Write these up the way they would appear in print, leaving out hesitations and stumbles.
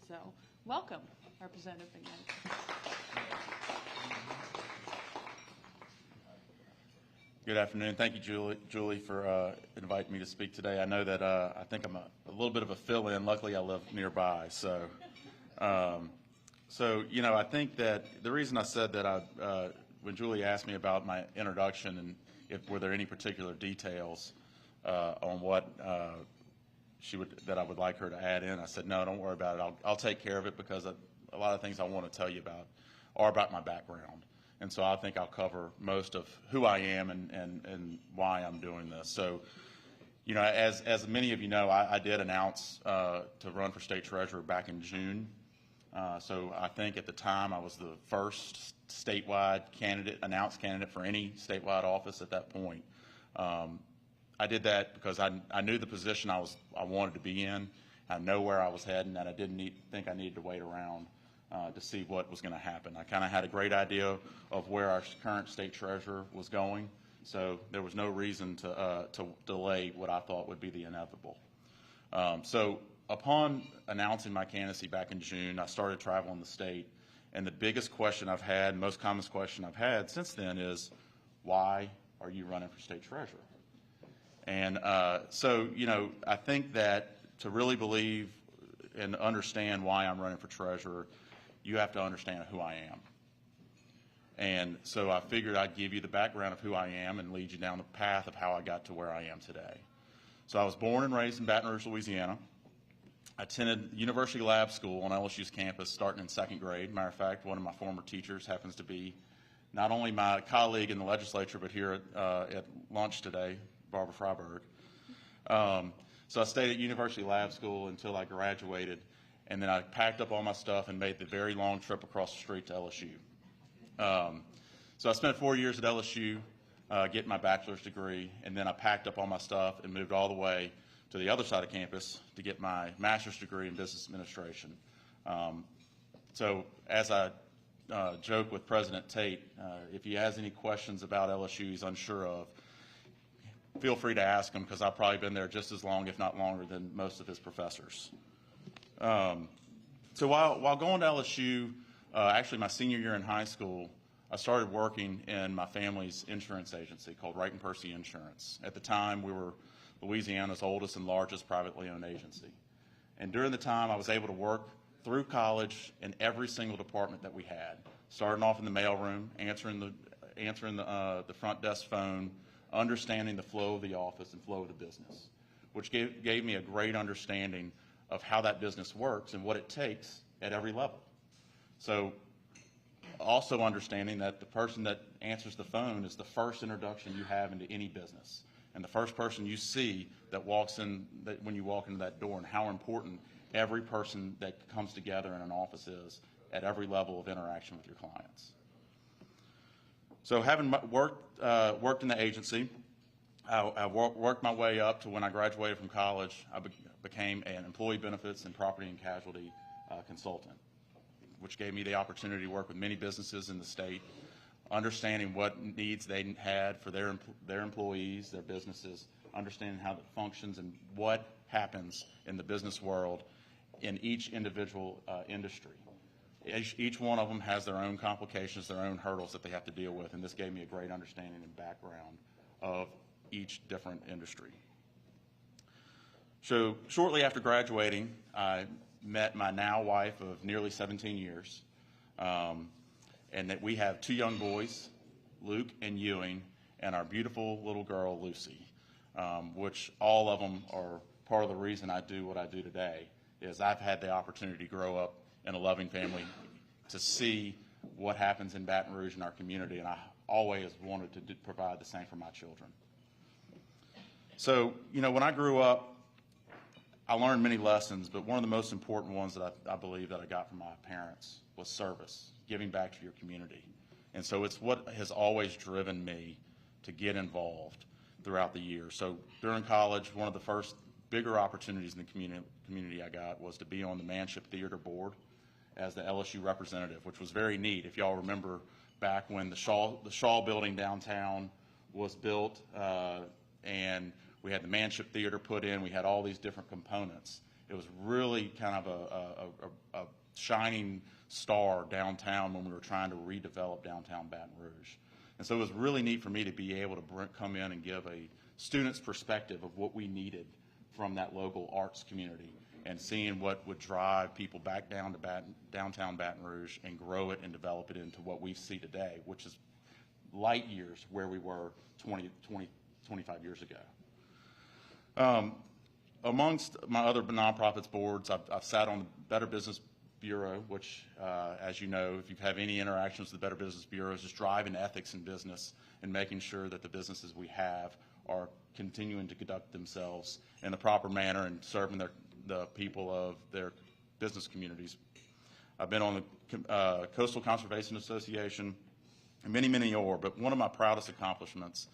So welcome, Representative McKnight. Good afternoon. Thank you, Julie, for inviting me to speak today. I know that I think I'm a little bit of a fill-in. Luckily, I live nearby. So, you know, I think that the reason I said that when Julie asked me about my introduction and if were there any particular details on what that I would like her to add in, I said, no, don't worry about it. I'll take care of it because a lot of things I want to tell you about are about my background. And so I think I'll cover most of who I am and why I'm doing this. So, you know, as many of you know, I did announce to run for state treasurer back in June. So I think at the time I was the first statewide announced candidate for any statewide office at that point. I did that because I knew the position I wanted to be in. I know where I was heading, and I didn't think I needed to wait around to see what was going to happen. I kind of had a great idea of where our current state treasurer was going, so there was no reason to delay what I thought would be the inevitable. So upon announcing my candidacy back in June, I started traveling the state, and the biggest question I've had, most common question I've had since then is, why are you running for state treasurer? And so, you know, I think that to really believe and understand why I'm running for treasurer, you have to understand who I am. And so I figured I'd give you the background of who I am and lead you down the path of how I got to where I am today. So I was born and raised in Baton Rouge, Louisiana. I attended University Lab School on LSU's campus starting in second grade. Matter of fact, one of my former teachers happens to be not only my colleague in the legislature, but here at lunch today, Barbara Freiberg. So I stayed at University Lab School until I graduated, and then I packed up all my stuff and made the very long trip across the street to LSU. So I spent 4 years at LSU getting my bachelor's degree, and then I packed up all my stuff and moved all the way to the other side of campus to get my master's degree in business administration. So as I joke with President Tate, if he has any questions about LSU he's unsure of, feel free to ask him because I've probably been there just as long, if not longer, than most of his professors. So while going to LSU, actually my senior year in high school, I started working in my family's insurance agency called Wright & Percy Insurance. At the time, we were Louisiana's oldest and largest privately owned agency. And during the time, I was able to work through college in every single department that we had, starting off in the mailroom, answering the front desk phone, understanding the flow of the office and flow of the business, which gave me a great understanding of how that business works and what it takes at every level. So also understanding that the person that answers the phone is the first introduction you have into any business and the first person you see that walks in when you walk into that door, and how important every person that comes together in an office is at every level of interaction with your clients. So having worked in the agency, I worked my way up to when I graduated from college. I became an employee benefits and property and casualty consultant, which gave me the opportunity to work with many businesses in the state, understanding what needs they had for their employees, their businesses, understanding how it functions and what happens in the business world in each individual industry. Each one of them has their own complications, their own hurdles that they have to deal with, and this gave me a great understanding and background of each different industry. So shortly after graduating, I met my now wife of nearly 17 years, and that we have two young boys, Luke and Ewing, and our beautiful little girl, Lucy, which all of them are part of the reason I do what I do today, is I've had the opportunity to grow up in a loving family, to see what happens in Baton Rouge in our community, and I always wanted to provide the same for my children. So, you know, when I grew up, I learned many lessons, but one of the most important ones that I believe that I got from my parents was service, giving back to your community. And so it's what has always driven me to get involved throughout the years. So during college, one of the first bigger opportunities in the community I got was to be on the Manship Theater Board as the LSU representative, which was very neat. If y'all remember back when the Shaw building downtown was built, and we had the Manship Theater put in, we had all these different components. It was really kind of a shining star downtown when we were trying to redevelop downtown Baton Rouge. And so it was really neat for me to be able to come in and give a student's perspective of what we needed from that local arts community, and seeing what would drive people back down to downtown Baton Rouge and grow it and develop it into what we see today, which is light years where we were 25 years ago. Amongst my other nonprofits boards, I've sat on the Better Business Bureau, which, as you know, if you have any interactions with the Better Business Bureau, is just driving ethics in business and making sure that the businesses we have are continuing to conduct themselves in the proper manner and serving the people of their business communities. I've been on the Coastal Conservation Association and many, many more, but one of my proudest accomplishments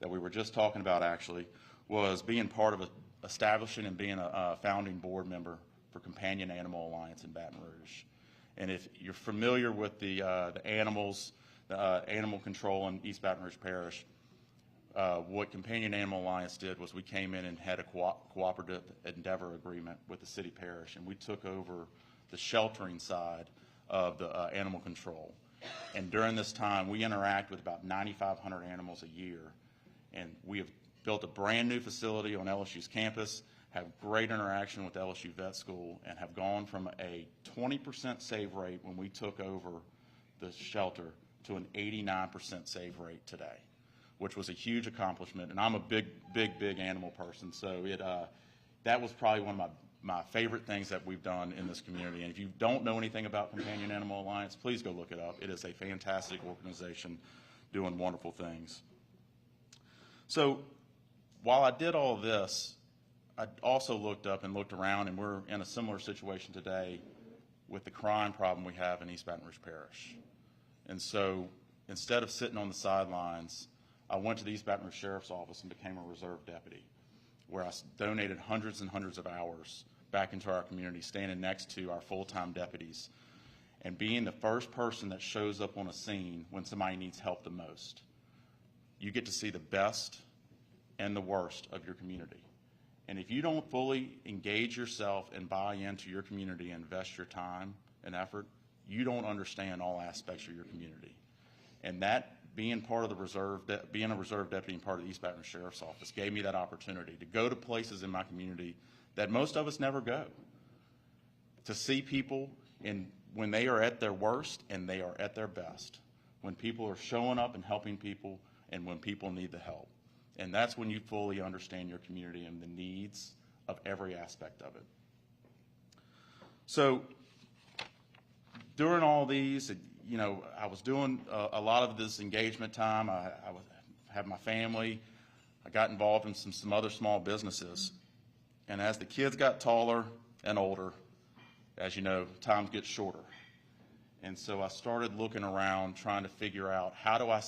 that we were just talking about actually was being part of establishing and being a founding board member for Companion Animal Alliance in Baton Rouge. And if you're familiar with the animals, animal control in East Baton Rouge Parish, what Companion Animal Alliance did was we came in and had a cooperative endeavor agreement with the city parish, and we took over the sheltering side of the animal control. And during this time, we interact with about 9,500 animals a year, and we have built a brand new facility on LSU's campus, have great interaction with LSU Vet School, and have gone from a 20% save rate when we took over the shelter to an 89% save rate today, which was a huge accomplishment. And I'm a big animal person, so that was probably one of my favorite things that we've done in this community. And if you don't know anything about Companion Animal Alliance, please go look it up. It is a fantastic organization doing wonderful things. So while I did all of this, I also looked up and looked around, and we're in a similar situation today with the crime problem we have in East Baton Rouge Parish. And so instead of sitting on the sidelines, I went to the East Baton Rouge Sheriff's Office and became a reserve deputy, where I donated hundreds and hundreds of hours back into our community, standing next to our full-time deputies and being the first person that shows up on a scene when somebody needs help the most. You get to see the best and the worst of your community. And if you don't fully engage yourself and buy into your community and invest your time and effort, you don't understand all aspects of your community. And that being part of the being a reserve deputy and part of the East Baton Rouge Sheriff's Office gave me that opportunity to go to places in my community that most of us never go, to see people when they are at their worst and they are at their best, when people are showing up and helping people and when people need the help. And that's when you fully understand your community and the needs of every aspect of it. So during all these, you know, I was doing a lot of this engagement time. I had my family. I got involved in some other small businesses. And as the kids got taller and older, as you know, time gets shorter. And so I started looking around, trying to figure out how do I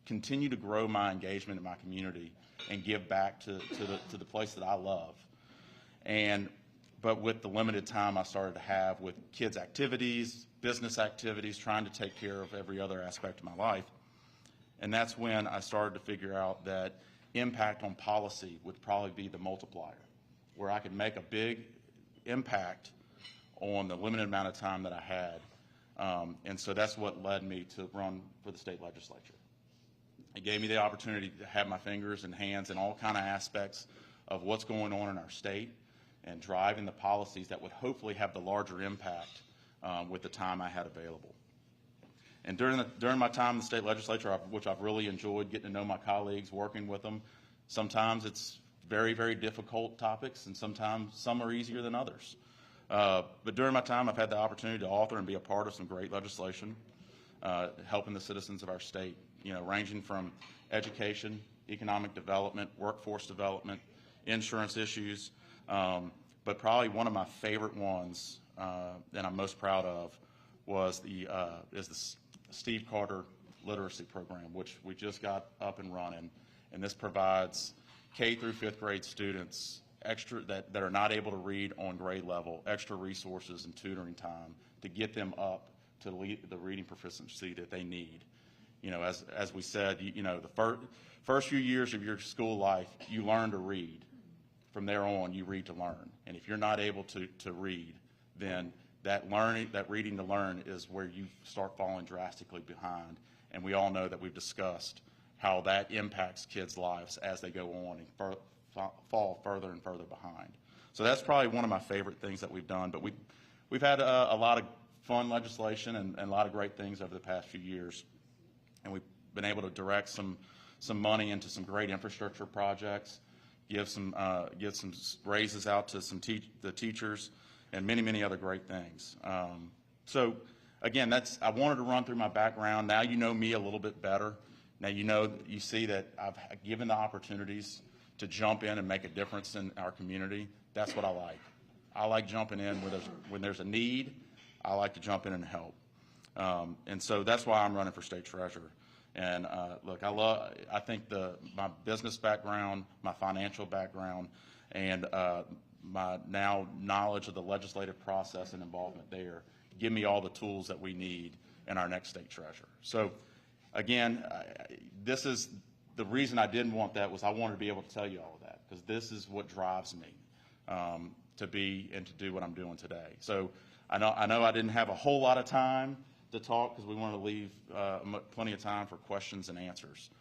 continue to grow my engagement in my community and give back to the place that I love. But with the limited time I started to have with kids' activities, business activities, trying to take care of every other aspect of my life. And that's when I started to figure out that impact on policy would probably be the multiplier, where I could make a big impact on the limited amount of time that I had. And so that's what led me to run for the state legislature. It gave me the opportunity to have my fingers and hands in all kind of aspects of what's going on in our state and driving the policies that would hopefully have the larger impact with the time I had available. And during my time in the state legislature, which I've really enjoyed getting to know my colleagues, working with them, sometimes it's very, very difficult topics, and sometimes some are easier than others. But during my time, I've had the opportunity to author and be a part of some great legislation, helping the citizens of our state, you know, ranging from education, economic development, workforce development, insurance issues. But probably one of my favorite ones that I'm most proud of was the Steve Carter Literacy Program, which we just got up and running. And this provides K through 5th grade students extra that are not able to read on grade level, extra resources and tutoring time to get them up to the reading proficiency that they need. You know, as we said, you know, the first few years of your school life, you learn to read from there on, you read to learn. And if you're not able to read, then that reading to learn is where you start falling drastically behind. And we all know that we've discussed how that impacts kids' lives as they go on and fall further and further behind. So that's probably one of my favorite things that we've done. But we've had a lot of fun legislation and a lot of great things over the past few years. And we've been able to direct some money into some great infrastructure projects, give some raises out to the teachers, and many other great things. So again, I wanted to run through my background. Now you know me a little bit better. Now you see that I've given the opportunities to jump in and make a difference in our community. That's what I like. I like jumping in when there's a need. I like to jump in and help. And so that's why I'm running for state treasurer. And look, I think my business background, my financial background, and my now knowledge of the legislative process and involvement there give me all the tools that we need in our next state treasurer. So again, this is the reason I didn't want that was I wanted to be able to tell you all of that, because this is what drives me to be and to do what I'm doing today. So I know I didn't have a whole lot of time to talk because we want to leave plenty of time for questions and answers.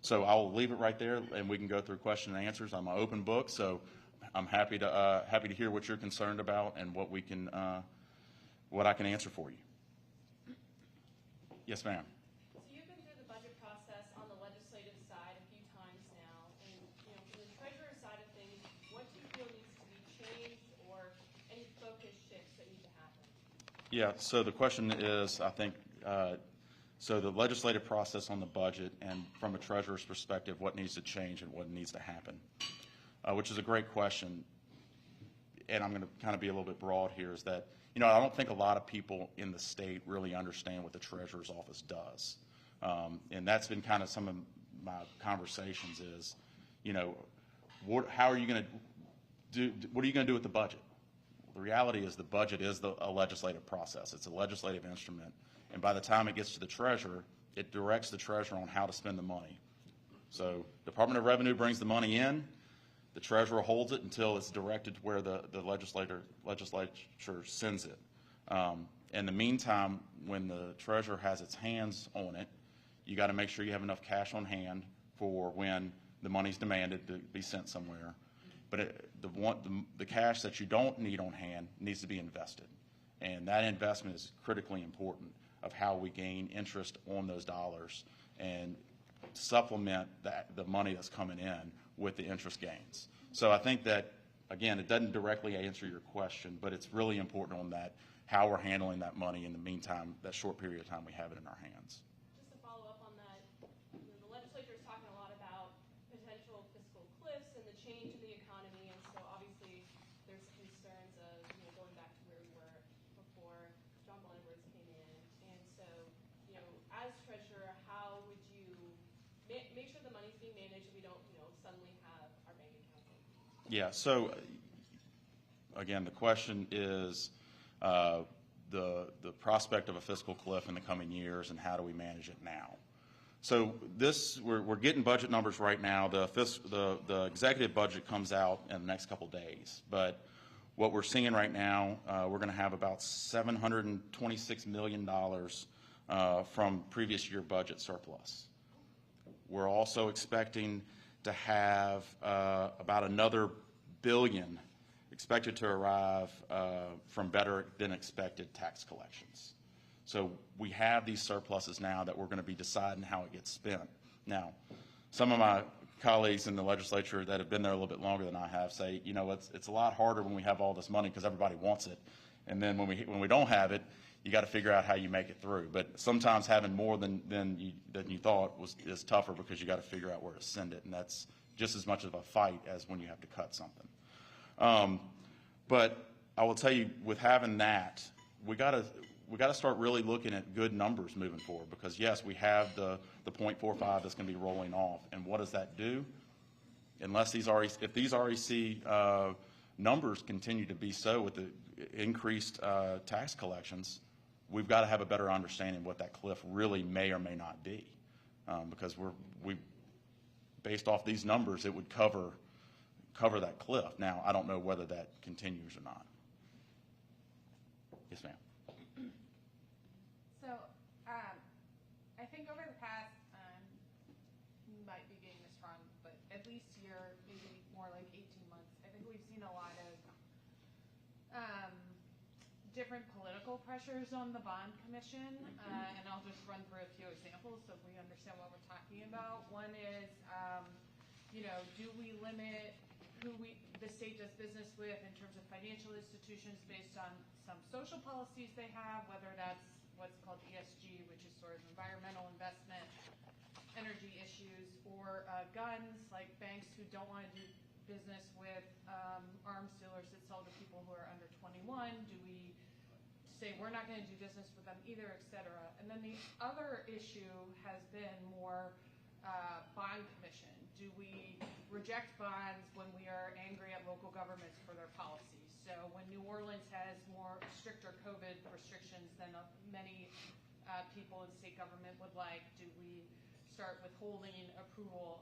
So I'll leave it right there, and we can go through question and answers. I'm an open book, so I'm happy to hear what you're concerned about and what I can answer for you. Yes, ma'am. So you've been through the budget process on the legislative side a few times now, and from the treasurer side of things, what do you feel needs to be changed or any focus shifts that need to happen? Yeah, so the question is, I think, so the legislative process on the budget and from a treasurer's perspective, what needs to change and what needs to happen, which is a great question. And I'm going to kind of be a little bit broad here, is that, I don't think a lot of people in the state really understand what the treasurer's office does. And that's been kind of some of my conversations is, how are you going to what are you going to do with the budget? The reality is the budget is a legislative process. It's a legislative instrument. And by the time it gets to the treasurer, it directs the treasurer on how to spend the money. So Department of Revenue brings the money in. The treasurer holds it until it's directed to where the legislature sends it. In the meantime, when the treasurer has its hands on it, you got to make sure you have enough cash on hand for when the money's demanded to be sent somewhere. But the cash that you don't need on hand needs to be invested. And that investment is critically important of how we gain interest on those dollars and supplement the money that's coming in with the interest gains. So I think that, again, it doesn't directly answer your question, but it's really important on that, how we're handling that money in the meantime, that short period of time we have it in our hands. Just to follow up on that, the legislature is talking a lot about potential fiscal cliffs and the change in the economy, and so obviously there's concerns of going back to where we were before John Bell Edwards came in. And so, as treasurer, how would you make sure the money's being managed and we don't, suddenly have our bank account? Yeah. So again, the question is the prospect of a fiscal cliff in the coming years, and how do we manage it now? So we're getting budget numbers right now. The executive budget comes out in the next couple days, but what we're seeing right now, we're going to have about $726 million from previous year budget surplus. We're also expecting to have about another billion expected to arrive from better than expected tax collections. So we have these surpluses now that we're going to be deciding how it gets spent. Now, some of my colleagues in the legislature that have been there a little bit longer than I have say, it's a lot harder when we have all this money because everybody wants it. And then when we don't have it, you got to figure out how you make it through. But sometimes having more than you thought is tougher because you got to figure out where to send it, and that's just as much of a fight as when you have to cut something. But I will tell you, with having that, we got to start really looking at good numbers moving forward, because yes, we have the 0.45 that's going to be rolling off, and what does that do? If these REC numbers continue to be so with the increased tax collections, we've got to have a better understanding of what that cliff really may or may not be, because we based off these numbers, it would cover cover that cliff. Now, I don't know whether that continues or not. Yes, ma'am. So, I think over the past, might be getting this wrong, but at least year, maybe more like 18 months, I think we've seen a lot of different political pressures on the bond commission, and I'll just run through a few examples so we understand what we're talking about. One is, do we limit who the state does business with in terms of financial institutions based on some social policies they have, whether that's what's called ESG, which is sort of environmental investment, energy issues, or guns, like banks who don't want to do business with arms dealers that sell to people who are under 21. Do we say we're not going to do business with them either, et cetera? And then the other issue has been more bond commission. Do we reject bonds when we are angry at local governments for their policies? So when New Orleans has more stricter COVID restrictions than many people in state government would like, do we start withholding approval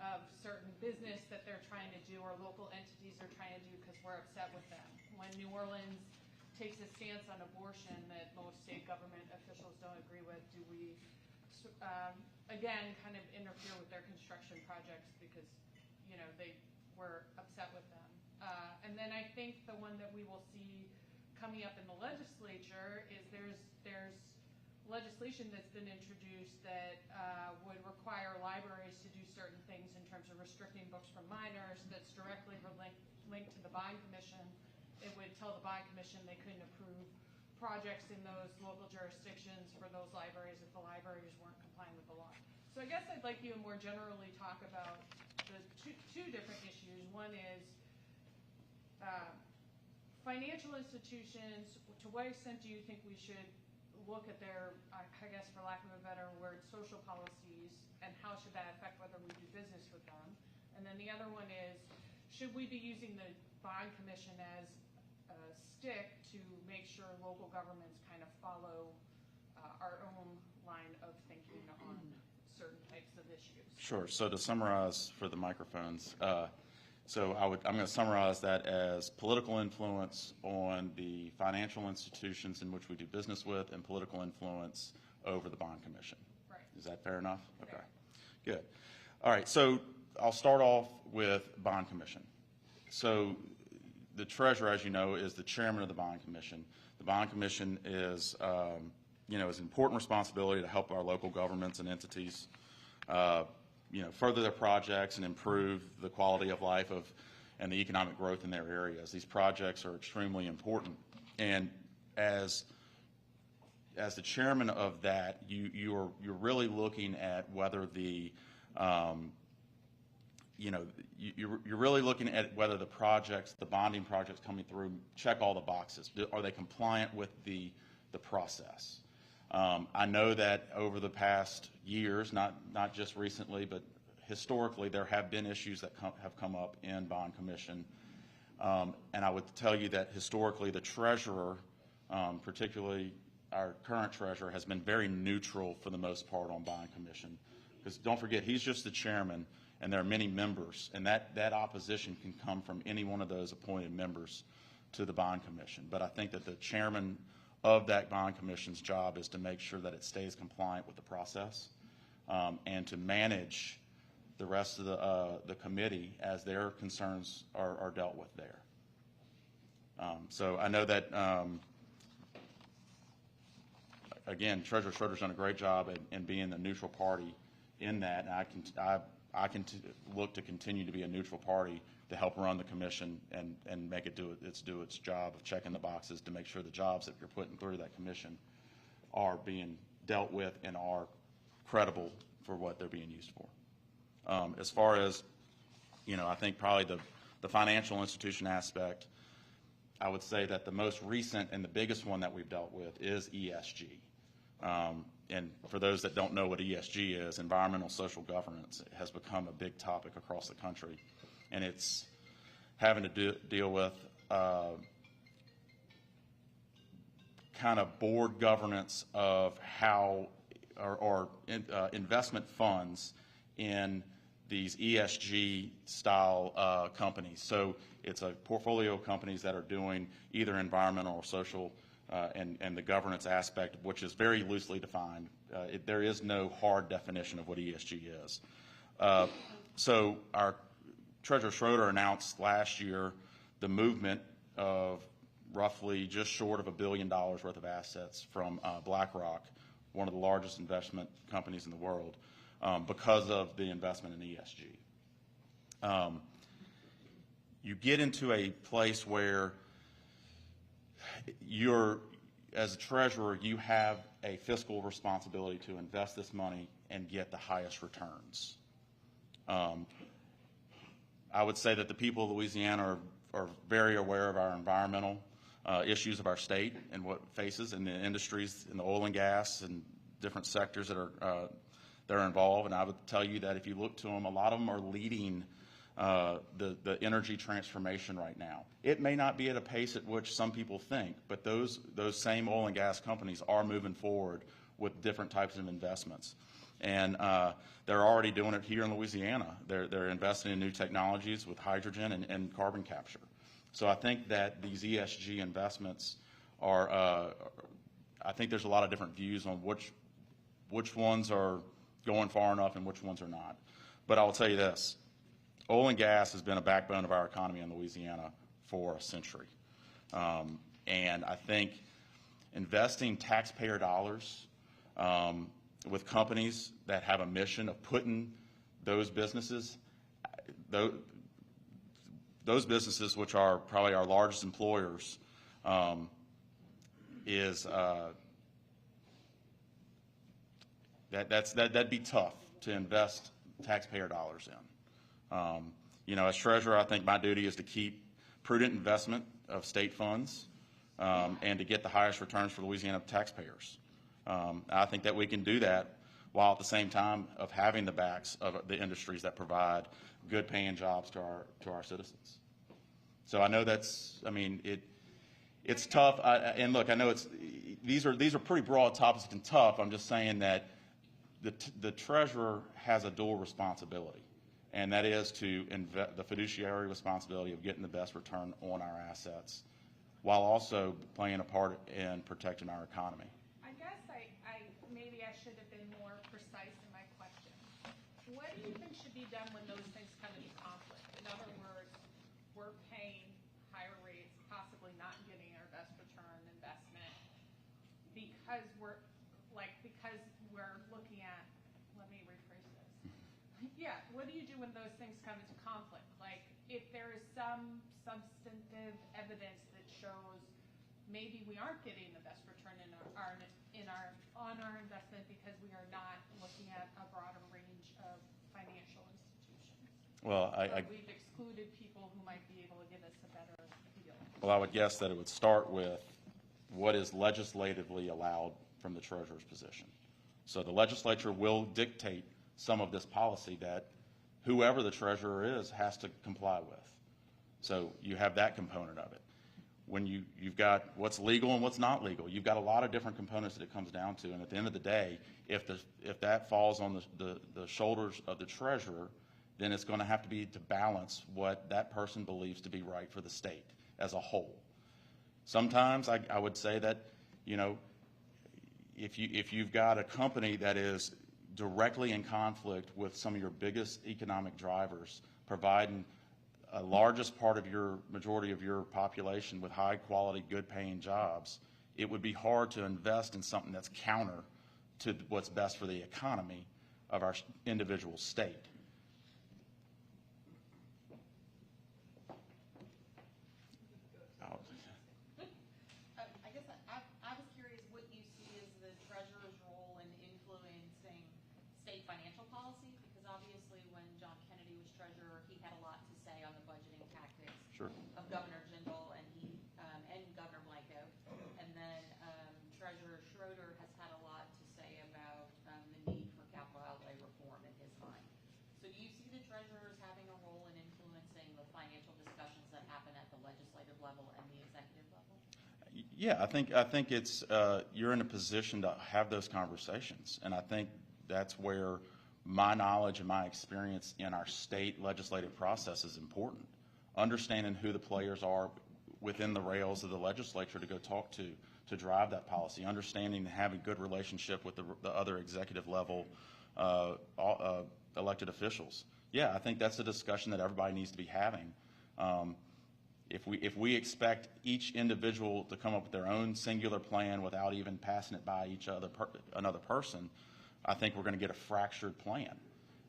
of certain business that they're trying to do or local entities are trying to do because we're upset with them? When New Orleans takes a stance on abortion that most state government officials don't agree with, do we, again, kind of interfere with their construction projects because, they were upset with them? And then I think the one that we will see coming up in the legislature is there's legislation that's been introduced that would require libraries to do certain things in terms of restricting books from minors that's directly linked to the bond commission. It would tell the bond commission they couldn't approve projects in those local jurisdictions for those libraries if the libraries weren't complying with the law. So I guess I'd like you to more generally talk about the two different issues. One is financial institutions. To what extent do you think we should look at their, I guess for lack of a better word, social policies, and how should that affect whether we do business with them? And then the other one is, should we be using the bond commission as a stick to make sure local governments kind of follow our own line of thinking on certain types of issues? Sure. So to summarize for the microphones, I'm going to summarize that as political influence on the financial institutions in which we do business with and political influence over the bond commission. Right. Is that fair enough? Okay. Fair. Good. All right. So I'll start off with bond commission. So the treasurer, as you know, is the chairman of the bond commission. The bond commission is, is an important responsibility to help our local governments and entities further their projects and improve the quality of life and the economic growth in their areas. These projects are extremely important. And as the chairman of that, you're really looking at whether you're really looking at whether the bonding projects coming through check all the boxes. Are they compliant with the process? I know that over the past years, not just recently, but historically, there have been issues that have come up in bond commission. And I would tell you that historically, the treasurer, particularly our current treasurer, has been very neutral for the most part on bond commission. Because don't forget, he's just the chairman, and there are many members. And that opposition can come from any one of those appointed members to the bond commission. But I think that the chairman of that bond commission's job is to make sure that it stays compliant with the process and to manage the rest of the committee as their concerns are dealt with there. So I know that, again, Treasurer Schroeder's done a great job in being the neutral party in that. And I can look to continue to be a neutral party to help run the commission and make it do its job of checking the boxes to make sure the jobs that you're putting through that commission are being dealt with and are credible for what they're being used for. As far as, I think probably the financial institution aspect, I would say that the most recent and the biggest one that we've dealt with is ESG. And for those that don't know what ESG is, environmental social governance has become a big topic across the country. And it's having to deal with kind of board governance of how or investment funds in these ESG style companies. So it's a portfolio of companies that are doing either environmental or social and the governance aspect, which is very loosely defined. There is no hard definition of what ESG is. So our Treasurer Schroeder announced last year the movement of roughly just short of $1 billion worth of assets from BlackRock, one of the largest investment companies in the world, because of the investment in ESG. You get into a place where as a treasurer, you have a fiscal responsibility to invest this money and get the highest returns. I would say that the people of Louisiana are very aware of our environmental issues of our state and what faces in the industries, in the oil and gas and different sectors that are involved. And I would tell you that if you look to them, a lot of them are leading the energy transformation right now. It may not be at a pace at which some people think, but those same oil and gas companies are moving forward with different types of investments. And they're already doing it here in Louisiana. They're investing in new technologies with hydrogen and carbon capture. So I think that these ESG investments are, I think there's a lot of different views on which ones are going far enough and which ones are not. But I will tell you this, oil and gas has been a backbone of our economy in Louisiana for a century. And I think investing taxpayer dollars with companies that have a mission of putting those businesses, which are probably our largest employers, that'd be tough to invest taxpayer dollars in. You know, as treasurer, I think my duty is to keep prudent investment of state funds and to get the highest returns for Louisiana taxpayers. I think that we can do that while at the same time of having the backs of the industries that provide good paying jobs to our citizens. So I know it's tough. And look, I know these are pretty broad topics and tough. I'm just saying that the treasurer has a dual responsibility, and that is to the fiduciary responsibility of getting the best return on our assets while also playing a part in protecting our economy. I guess maybe I should have been more precise in my question. What do you think should be done when those things come into conflict? In other words, we're paying higher rates, possibly not getting our best return investment because we're looking at, let me rephrase this. Yeah, what do you do when those things come into conflict? Like if there is some substantive evidence that shows maybe we aren't getting the best return on our investment because we are not looking at a broader range of financial institutions. Well, we've excluded people who might be able to give us a better deal. Well, I would guess that it would start with what is legislatively allowed from the treasurer's position. So the legislature will dictate some of this policy that whoever the treasurer is has to comply with. So you have that component of it. When you've got what's legal and what's not legal, you've got a lot of different components that it comes down to. And at the end of the day, if that falls on the shoulders of the treasurer, then it's going to have to be to balance what that person believes to be right for the state as a whole. Sometimes I would say that, you know, if you've got a company that is directly in conflict with some of your biggest economic drivers, providing a largest part of your majority of your population with high quality, good paying jobs, it would be hard to invest in something that's counter to what's best for the economy of our individual state. I guess I was curious what you see as the treasurer's role in influencing state financial policy, because obviously when John Kennedy was treasurer, he had a lot to say on the budgeting tactics of Governor Jindal and Governor Blanco. And then Treasurer Schroeder has had a lot to say about the need for capital outlay reform in his mind. So do you see the treasurers having a role in influencing the financial discussions that happen at the legislative level and the executive level? Yeah, I think it's you're in a position to have those conversations, and I think that's where my knowledge and my experience in our state legislative process is important. Understanding who the players are within the rails of the legislature to go talk to drive that policy, understanding and having good relationship with the other executive level elected officials. Yeah, I think that's a discussion that everybody needs to be having. If we expect each individual to come up with their own singular plan without even passing it by another person, I think we're going to get a fractured plan.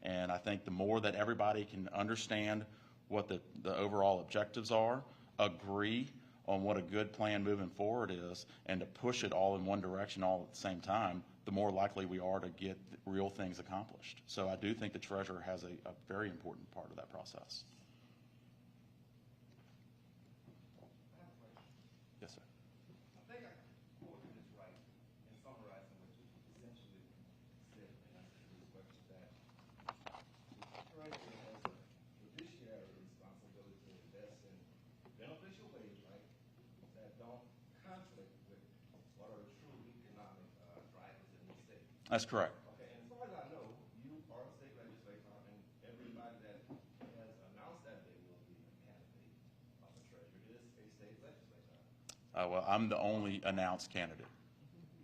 And I think the more that everybody can understand what the overall objectives are, agree on what a good plan moving forward is, and to push it all in one direction all at the same time, the more likely we are to get real things accomplished. So I do think the treasurer has a very important part of that process. Yes, sir. I think I quoted this right in summarizing what you essentially said in answer to this question, that the treasurer has a fiduciary responsibility to invest in beneficial ways, right, that don't conflict with what are the true economic drivers in the state. That's correct. Okay, and as far as I know, you are a state legislator, and everybody that has announced that they will be a candidate of the treasurer is a state legislator. Well, I'm the only announced candidate.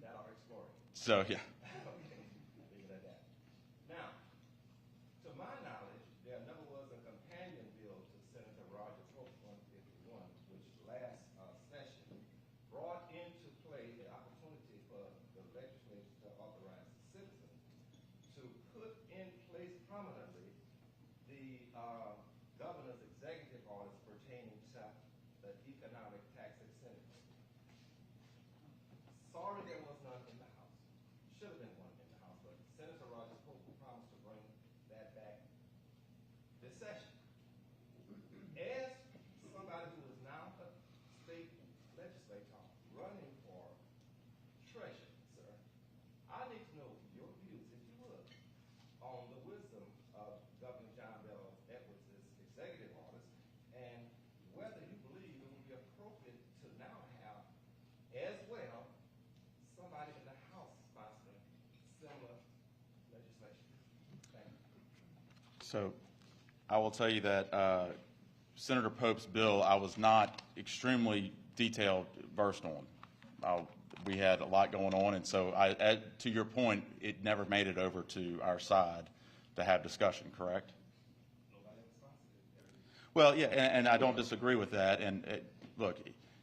That are exploring. So, yeah. Okay, leave it at that. Now, to my knowledge, there never was a companion bill to Senator Roger Pope's 151, which last session brought into play the opportunity for the legislature to authorize citizens to put in place permanently the governor's executive orders pertaining to the economic tax incentive. Sorry there was none in the House. Should have been one in the House, but Senator Roger Pope promised to bring that back this session. As somebody who is now a state legislator running for treasurer, sir, I need to know your views, if you would, on the wisdom of Governor John Bell Edwards' executive orders, and whether you believe it would be appropriate to now have, as well, somebody in the House sponsoring similar legislation. Thank you. So I will tell you that Senator Pope's bill, I was not extremely detailed versed on. We had a lot going on, and so to your point, it never made it over to our side to have discussion, correct? Nobody has sponsored it. Well, yeah, and I don't disagree with that. And look,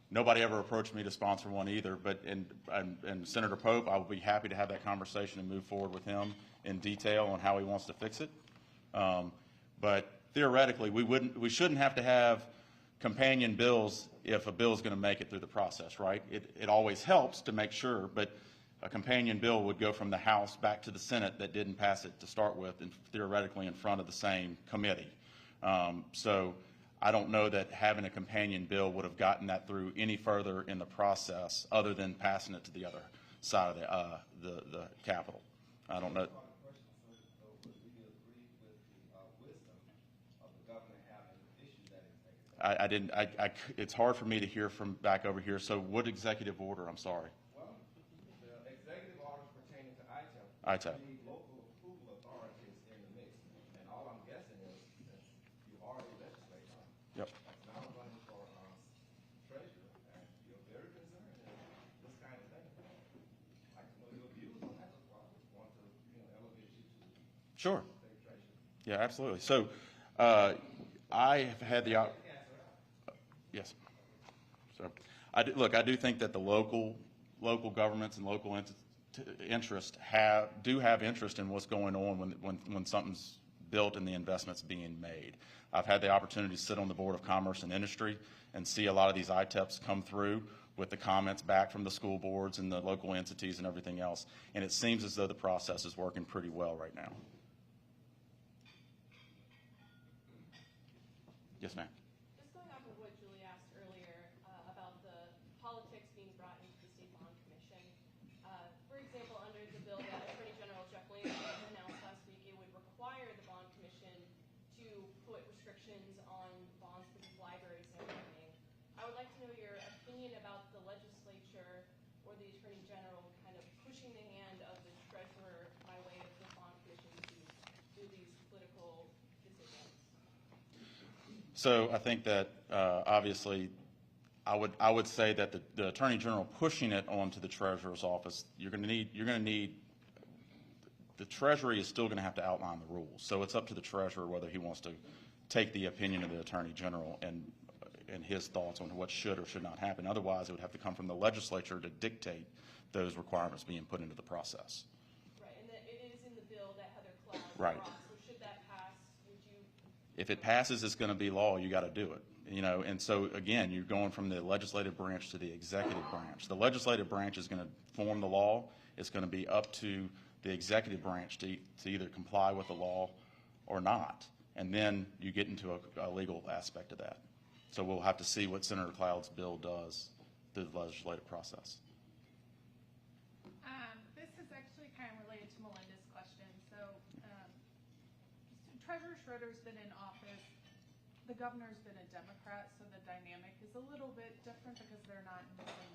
nobody ever approached me to sponsor one either. But and Senator Pope, I would be happy to have that conversation and move forward with him in detail on how he wants to fix it. But theoretically, we shouldn't have to have companion bills if a bill is going to make it through the process, right? It always helps to make sure, but a companion bill would go from the House back to the Senate that didn't pass it to start with, and theoretically in front of the same committee. So I don't know that having a companion bill would have gotten that through any further in the process other than passing it to the other side of the Capitol. I don't know. I didn't. It's hard for me to hear from back over here. So, what executive order? I'm sorry. Well, the executive orders pertaining to ITEP. need local approval authorities in the mix. And all I'm guessing is that you are a legislator. Yep. That's now running for treasurer, and you're very concerned in this kind of thing. I'd like to know your views on that. I would want to, elevate you to Sure. state treasurer. Yeah, absolutely. So, I have had the yes. So, I do think that the local governments and local interests do have interest in what's going on when something's built and the investments being made. I've had the opportunity to sit on the Board of Commerce and Industry and see a lot of these ITEPs come through with the comments back from the school boards and the local entities and everything else. And it seems as though the process is working pretty well right now. Yes, ma'am. Just going off of what Julie asked earlier about the politics being brought into the State Bond Commission. For example, under the bill that Attorney General Jeff Lane announced last week, it would require the Bond Commission to put restrictions on bonds for these libraries and everything. I would like to know your opinion about the legislature or the Attorney General kind of pushing the hand of the treasurer by way of the Bond Commission to So I think that obviously, I would say that the Attorney General pushing it onto the Treasurer's office, you're going to need the Treasury is still going to have to outline the rules. So it's up to the Treasurer whether he wants to take the opinion of the Attorney General and his thoughts on what should or should not happen. Otherwise, it would have to come from the legislature to dictate those requirements being put into the process. Right, and that it is in the bill that Heather Cloud Right. brought. So should that pass, would you? If it passes, it's going to be law. You got to do it. And so again, you're going from the legislative branch to the executive branch. The legislative branch is going to form the law. It's going to be up to the executive branch to either comply with the law or not. And then you get into a legal aspect of that. So we'll have to see what Senator Cloud's bill does through the legislative process. This is actually kind of related to Melinda's question. So Treasurer Schroeder's been in office. The governor's been a Democrat, so the dynamic is a little bit different because they're not in the same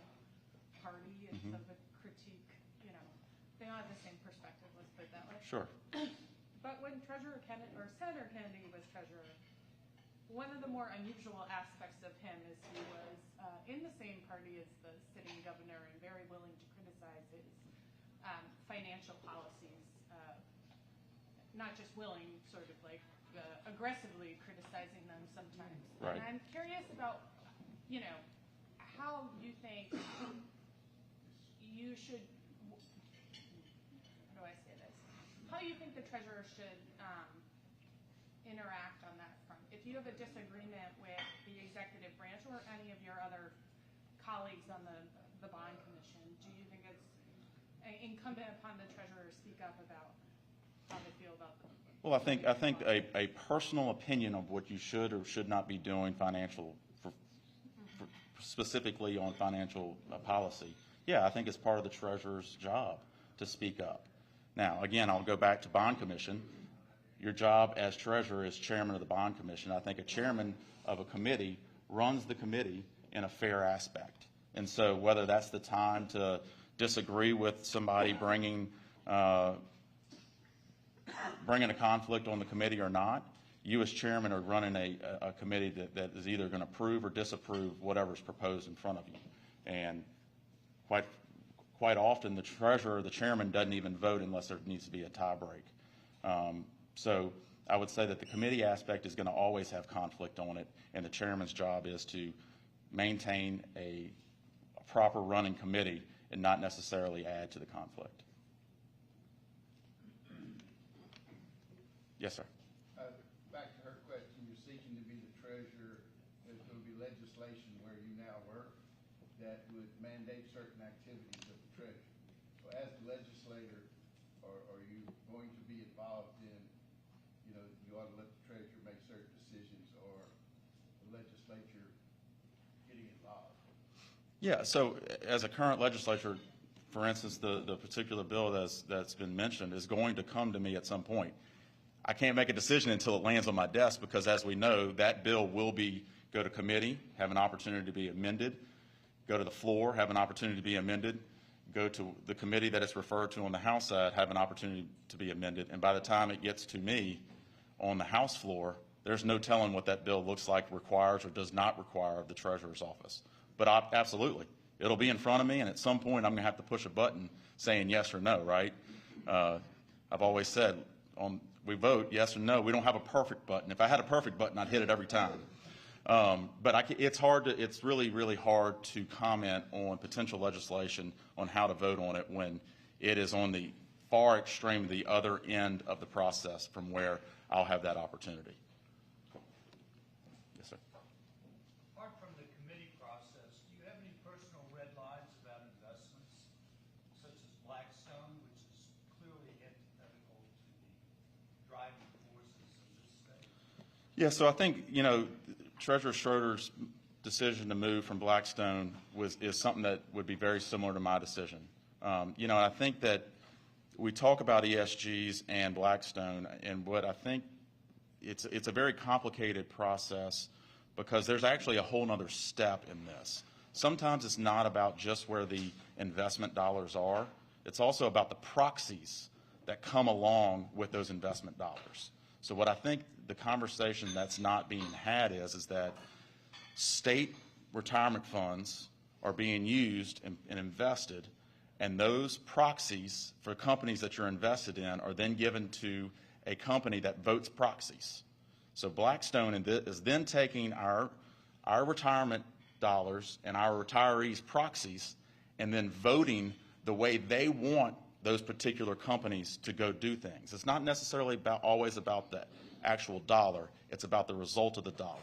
party. It's of a critique, they don't have the same perspective, let's put it that way. Sure. But when Treasurer Kennedy, or Senator Kennedy was treasurer, one of the more unusual aspects of him is he was in the same party as the sitting governor and very willing to criticize his financial policies, not just willing, sort of like aggressively criticizing them sometimes. Right. And I'm curious about, how you think you should, how do I say this? How you think the treasurer should interact on that front? If you have a disagreement with the executive branch or any of your other colleagues on the bond commission, do you think it's incumbent upon the treasurer to speak up about how they feel about them? Well, I think a personal opinion of what you should or should not be doing specifically on financial policy, yeah, I think it's part of the treasurer's job to speak up. Now, again, I'll go back to bond commission. Your job as treasurer is chairman of the bond commission. I think a chairman of a committee runs the committee in a fair aspect. And so whether that's the time to disagree with somebody bringing a conflict on the committee or not, you as chairman are running a committee that is either going to approve or disapprove whatever's proposed in front of you. And quite often the treasurer, the chairman, doesn't even vote unless there needs to be a tie break. So I would say that the committee aspect is going to always have conflict on it, and the chairman's job is to maintain a proper running committee and not necessarily add to the conflict. Yes, sir. Back to her question, you're seeking to be the treasurer. There's going to be legislation where you now work that would mandate certain activities of the treasurer. So as the legislator, are you going to be involved in, you ought to let the treasurer make certain decisions, or the legislature getting involved? Yeah, so as a current legislature, for instance, the particular bill that's been mentioned is going to come to me at some point. I can't make a decision until it lands on my desk because, as we know, that bill will go to committee, have an opportunity to be amended, go to the floor, have an opportunity to be amended, go to the committee that it's referred to on the House side, have an opportunity to be amended, and by the time it gets to me on the House floor, there's no telling what that bill looks like, requires or does not require of the treasurer's office. But absolutely, it'll be in front of me, and at some point I'm going to have to push a button saying yes or no, right? I've always said we vote yes or no. We don't have a perfect button. If I had a perfect button, I'd hit it every time. But it's really, really hard to comment on potential legislation on how to vote on it when it is on the far extreme, the other end of the process from where I'll have that opportunity. Yes, sir. Apart from the committee process, do you have any personal red lines about investments, such as Blackstone, which is clearly antithetical to the driving forces of this state? Yeah, so I think, Treasurer Schroeder's decision to move from Blackstone is something that would be very similar to my decision. And I think that we talk about ESGs and Blackstone, and what I think it's a very complicated process because there's actually a whole other step in this. Sometimes it's not about just where the investment dollars are. It's also about the proxies that come along with those investment dollars. So what I think the conversation that's not being had is that state retirement funds are being used and invested, and those proxies for companies that you're invested in are then given to a company that votes proxies. So Blackstone is then taking our retirement dollars and our retirees' proxies and then voting the way they want those particular companies to go do things. It's not necessarily always about the actual dollar. It's about the result of the dollar.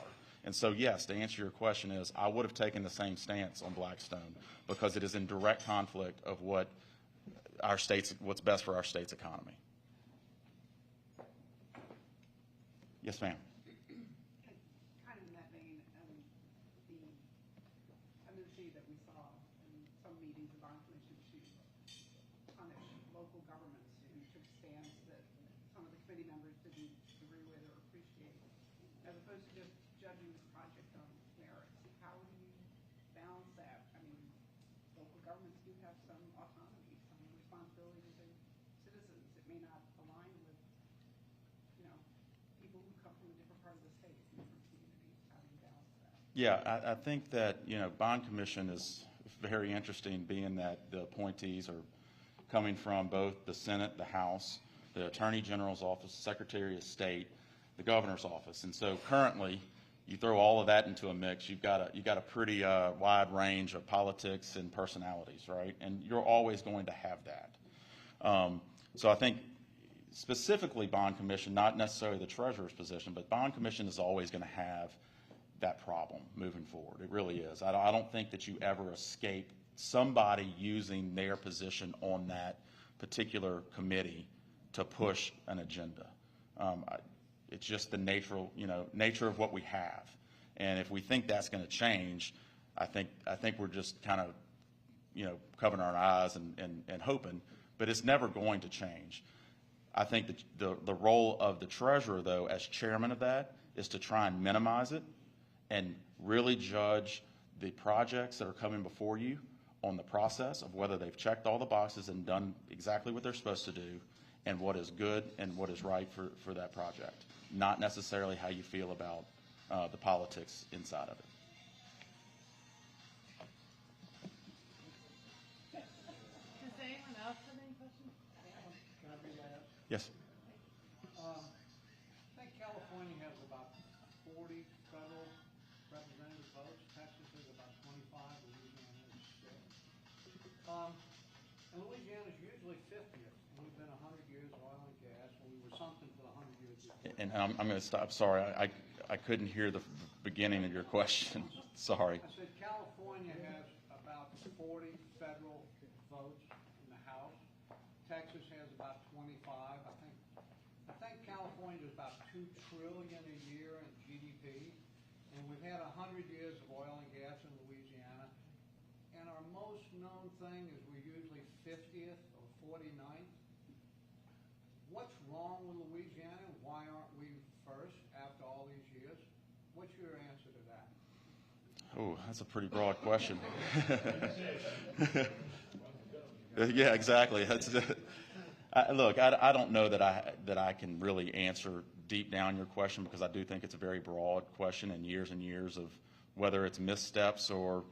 And so, yes, to answer your question is, I would have taken the same stance on Blackstone because it is in direct conflict of what's best for our state's economy. Yes, ma'am. Kind of in that vein, the tendency that we saw in some meetings of our commission to punish local governments who took stands that some of the committee members didn't agree with or appreciate, as opposed to just judging the project on merits. How do you balance that? I mean, local governments do have some autonomy, some responsibility to their citizens. It may not align with, people who come from a different part of the state, different communities. How do you balance that? Yeah, I think that, bond commission is very interesting, being that the appointees are coming from both the Senate, the House, the Attorney General's office, Secretary of State, the Governor's office. And so currently, you throw all of that into a mix, you've got a pretty wide range of politics and personalities, right? And you're always going to have that. So I think specifically bond commission, not necessarily the treasurer's position, but bond commission is always going to have that problem moving forward. It really is. I don't think that you ever escape somebody using their position on that particular committee to push an agenda. It's just the nature of what we have. And if we think that's going to change, I think we're just kind of, covering our eyes and hoping, but it's never going to change. I think that the role of the treasurer, though, as chairman of that, is to try and minimize it and really judge the projects that are coming before you on the process of whether they've checked all the boxes and done exactly what they're supposed to do and what is good and what is right for that project, not necessarily how you feel about the politics inside of it. Does anyone else have any questions? Can I be last? Yes. I think California has about 40 federal representative votes. Texas is about 25. Louisiana is 6. And Louisiana is usually 50th. And we've been 100 years of oil and gas, and we were something for the 100 years before. And I'm going to stop. Sorry, I couldn't hear the beginning of your question. Sorry. I said California has about 40 federal votes in the House. Texas has about 25. I think California is about $2 trillion a year in GDP, and we've had 100 years of oil and gas in Louisiana. And our most known thing is we're usually 50th or 49th. What's wrong with Louisiana? Why aren't we first after all these years? What's your answer to that? Oh, that's a pretty broad question. Yeah, exactly. Look, I don't know that I can really answer deep down your question, because I do think it's a very broad question and years of whether it's missteps or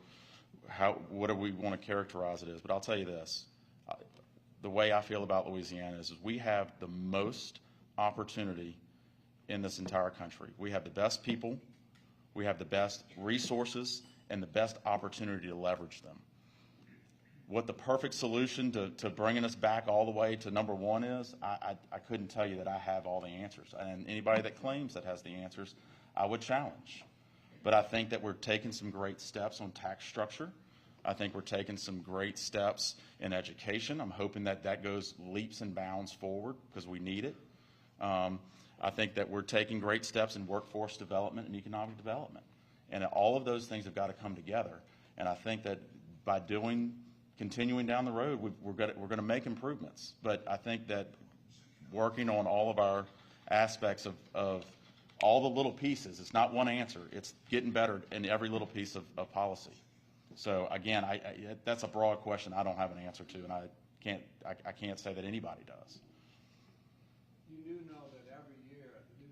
what do we want to characterize it as. But I'll tell you this. The way I feel about Louisiana is we have the most opportunity in this entire country. We have the best people, we have the best resources, and the best opportunity to leverage them. What the perfect solution to bringing us back all the way to number one is, I couldn't tell you that I have all the answers. And anybody that claims that has the answers, I would challenge. But I think that we're taking some great steps on tax structure. I think we're taking some great steps in education. I'm hoping that goes leaps and bounds forward, because we need it. I think that we're taking great steps in workforce development and economic development. And all of those things have got to come together. And I think that by continuing down the road, we're going to make improvements. But I think that working on all of our aspects of all the little pieces, it's not one answer. It's getting better in every little piece of policy. So again, that's a broad question I don't have an answer to, and I can't say that anybody does. You do know that every year the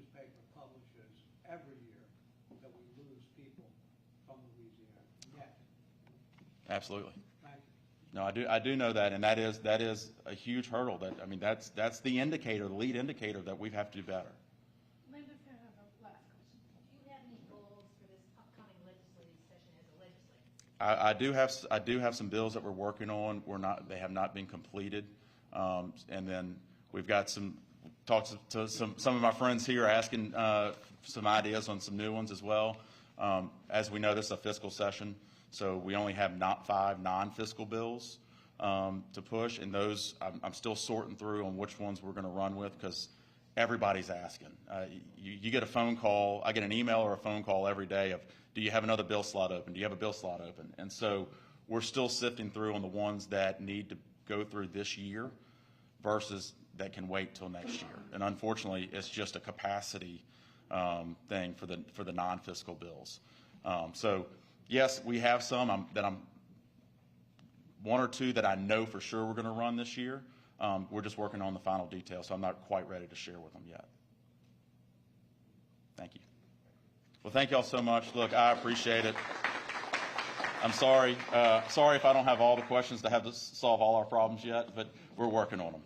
Absolutely. Thank you. No, I do know that, and that is a huge hurdle. That's the indicator, the lead indicator that we have to do better. Linda's gonna have a last question. Do you have any goals for this upcoming legislative session as a legislator? I do have some bills that we're working on. They have not been completed, and then we've got talked to some of my friends here asking some ideas on some new ones as well. As we know, this is a fiscal session, so we only have 5 non-fiscal bills to push, and those I'm still sorting through on which ones we're going to run with because everybody's asking. You get a phone call, I get an email or a phone call every day of, do you have another bill slot open? Do you have a bill slot open? And so we're still sifting through on the ones that need to go through this year versus that can wait till next year. And unfortunately, it's just a capacity thing for the non-fiscal bills. So yes, we have some that I'm 1 or 2 that I know for sure we're going to run this year. We're just working on the final details, so I'm not quite ready to share with them yet. Thank you. Well, thank you all so much. Look, I appreciate it. I'm sorry. Sorry if I don't have all the questions to have to solve all our problems yet, but we're working on them.